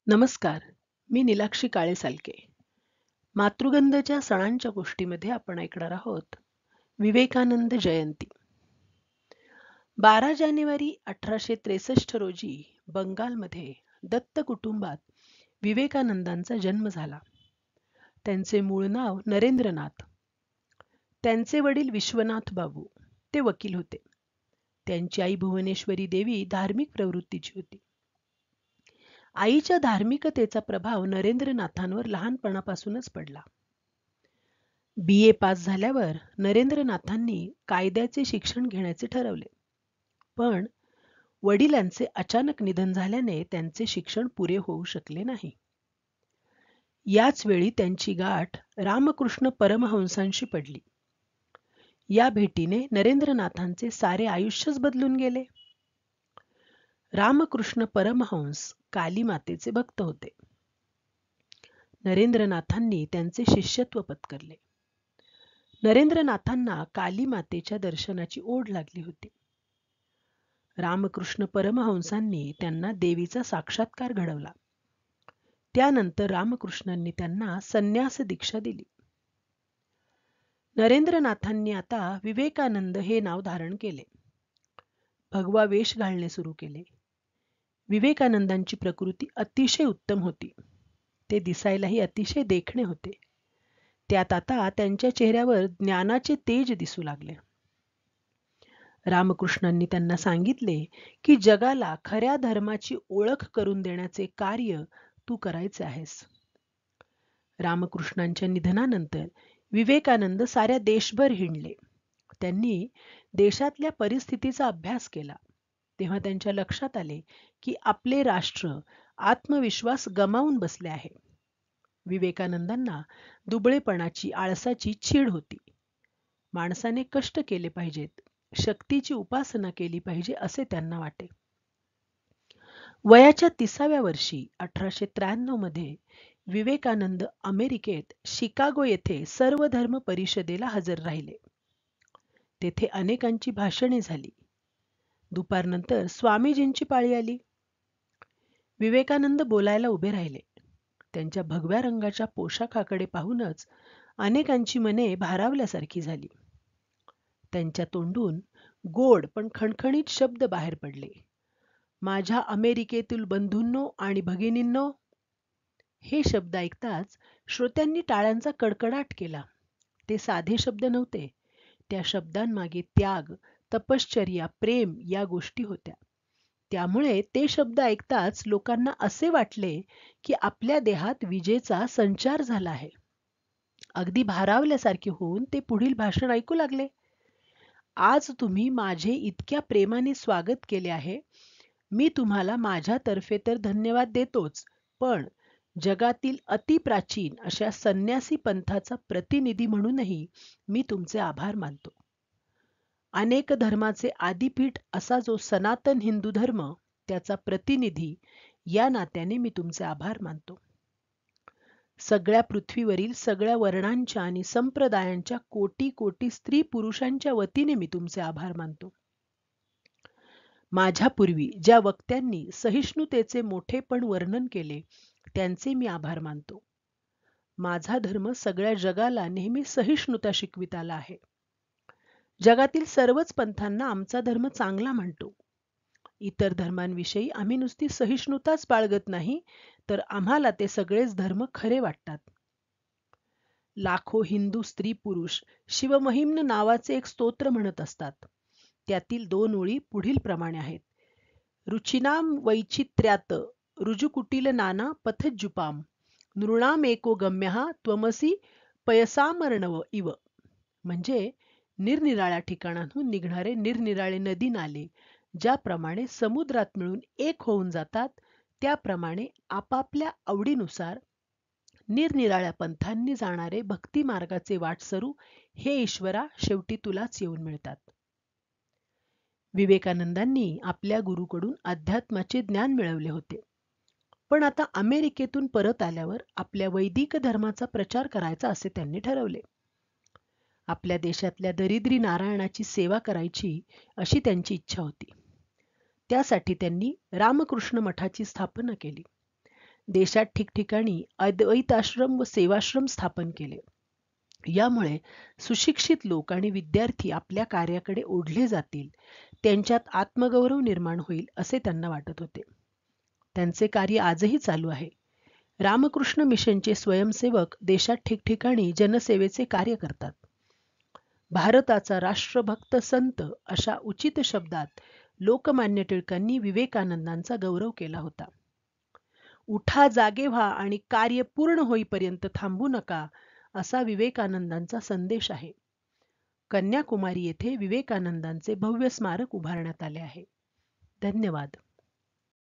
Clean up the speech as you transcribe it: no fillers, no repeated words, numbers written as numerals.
नमस्कार. मी नीलाक्षी काळे-सालके. मातृगंधच्या सणांच्या गोष्टीमध्ये आपण ऐकणार आहोत विवेकानंद जयंती. 12 जानेवारी 1863 रोजी बंगालमध्ये दत्त कुटुंबात विवेकानंदांचा जन्म झाला. त्यांचे मूळ नाव नरेंद्रनाथ. त्यांचे वडील विश्वनाथ बाबू ते वकील होते. त्यांची आई भुवनेश्वरी देवी धार्मिक प्रवृत्तीची होती. आईच्या धार्मिकतेचा प्रभाव नरेंद्रनाथांवर लहानपणापासूनच पडला. BA पास झाल्यावर नरेंद्रनाथांनी कायद्याचे शिक्षण घेण्याचे ठरवले. पण वडिलांचे अचानक निधन झाल्याने त्यांचे शिक्षण पुरे होऊ शकले नाही. याच वेळी त्यांची गाठ रामकृष्ण परमहंसांशी पडली. या भेटीने नरेंद्रनाथांचे सारे आयुष्यच बदलून गेले. रामकृष्ण परमहंस काली मातेचे भक्त होते. नरेंद्रनाथांनी त्यांचे शिष्यत्व पत्करले. नरेंद्रनाथांना काली मातेच्या दर्शनाची ओढ लागली होती. रामकृष्ण परमहंसांनी त्यांना देवीचा साक्षात्कार घडवला. त्यानंतर रामकृष्णांनी त्यांना संन्यास दीक्षा दिली. नरेंद्रनाथांनी आता विवेकानंद हे नाव धारण केले. भगवा वेश घालणे सुरू केले. विवेकानंदांची प्रकृती अतिशय उत्तम होती. ते दिसायलाही अतिशय देखणे होते. त्यात आता त्यांच्या चेहऱ्यावर ज्ञानाचे तेज दिसू लागले. रामकृष्णांनी त्यांना सांगितले की जगाला खऱ्या धर्माची ओळख करून देण्याचे कार्य तू करायचे आहेस. रामकृष्णांच्या निधनानंतर विवेकानंद साऱ्या देशभर हिंडले. त्यांनी देशातल्या परिस्थितीचा अभ्यास केला. तेव्हा त्यांच्या लक्षात आले की आपले राष्ट्र आत्मविश्वास गमावून बसले आहे. विवेकानंदांना दुबळेपणाची, आळसाची चीड होती. माणसाने कष्ट केले पाहिजेत, शक्तीची उपासना केली पाहिजे असे त्यांना वाटे. वयाच्या 30व्या वर्षी 1893 मध्ये विवेकानंद अमेरिकेत शिकागो येथे सर्वधर्म परिषदेला हजर राहिले. तेथे अनेकांची भाषणे झाली. दुपारनंतर स्वामीजींची पाळी आली. विवेकानंद बोलायला उभे राहिले. त्यांच्या भगव्या रंगाच्या पोशाखाकडे पाहूनच अनेकांची मने भारावल्यासारखी झाली. त्यांच्या तोंडून गोड पण खणखणीत शब्द बाहेर पडले. माझ्या अमेरिकेतील बंधूंनो आणि भगिनींनो. हे शब्द ऐकताच श्रोत्यांनी टाळ्यांचा कडकडाट केला. ते साधे शब्द नव्हते. त्या शब्दांमागे त्याग, तपश्चर्या, प्रेम या गोष्टी होत्या. त्यामुळे ते शब्द ऐकताच लोकांना असे वाटले की आपल्या देहात विजेचा संचार झाला आहे. अगदी भारावल्यासारखे होऊन ते पुढील भाषण ऐकू लागले. आज तुम्ही माझे इतक्या प्रेमाने स्वागत केले आहे. मी तुम्हाला माझ्यातर्फे तर धन्यवाद देतोच, पण जगातील अतिप्राचीन अशा संन्यासी पंथाचा प्रतिनिधी म्हणूनही मी तुमचे आभार मानतो. अनेक धर्माचे आदिपीठ असा जो सनातन हिंदू धर्म, त्याचा प्रतिनिधी या नात्याने मी तुमचे आभार मानतो. सगळ्या पृथ्वीवरील सगळ्या वर्णांच्या आणि संप्रदायांच्या कोटी कोटी स्त्री पुरुषांच्या वतीने मी तुमचे आभार मानतो. माझ्यापूर्वी ज्या वक्त्यांनी सहिष्णुतेचे मोठेपण वर्णन केले त्यांचे मी आभार मानतो. माझा धर्म सगळ्या जगाला नेहमी सहिष्णुता शिकवित आला आहे. जगातील सर्वच पंथांना आमचा धर्म चांगला म्हणतो. इतर धर्मांविषयी आम्ही नुसती सहिष्णुताच बाळगत नाही, तर आम्हाला ते सगळेच धर्म खरे वाटतात. लाखो हिंदू स्त्री पुरुष शिवमहिम्न नावाचे एक स्तोत्र म्हणत असतात. त्यातील 2 ओळी पुढील प्रमाणे आहेत. रुचिनाम वैचित्र्यात रुजुकुटील नाना पथज्जुपाम नृणाम एको गम्यः त्वमसि पयसामर्णव इव. म्हणजे निरनिराळ्या ठिकाणांहून निघणारे निरनिराळे नदी नाले ज्याप्रमाणे समुद्रात मिळून एक होऊन जातात, त्याप्रमाणे आपापल्या आवडीनुसार निरनिराळ्या पंथांनी जाणारे भक्ती मार्गाचे वाटसरू हे ईश्वरा शेवटी तुलाच येऊन मिळतात. विवेकानंदांनी आपल्या गुरुकडून अध्यात्माचे ज्ञान मिळवले होते. पण आता अमेरिकेतून परत आल्यावर आपल्या वैदिक धर्माचा प्रचार करायचा असे त्यांनी ठरवले. आपल्या देशातल्या दरिद्री नारायणाची सेवा करायची अशी त्यांची इच्छा होती. त्यासाठी त्यांनी रामकृष्ण मठाची स्थापना केली. देशात ठिकठिकाणी अद्वैत आश्रम व सेवाश्रम स्थापन केले. यामुळे सुशिक्षित लोक आणि विद्यार्थी आपल्या कार्याकडे ओढले जातील, त्यांच्यात आत्मगौरव निर्माण होईल असे त्यांना वाटत होते. त्यांचे कार्य आजही चालू आहे. रामकृष्ण मिशनचे स्वयंसेवक देशात ठिकठिकाणी जनसेवेचे कार्य करतात. भारताचा राष्ट्रभक्त संत अशा उचित शब्दात लोकमान्य टिळकांनी विवेकानंदांचा गौरव केला होता. उठा, जागे व्हा आणि कार्य पूर्ण होईपर्यंत थांबू नका, असा विवेकानंदांचा संदेश आहे. कन्याकुमारी येथे विवेकानंदांचे भव्य स्मारक उभारण्यात आले आहे. धन्यवाद.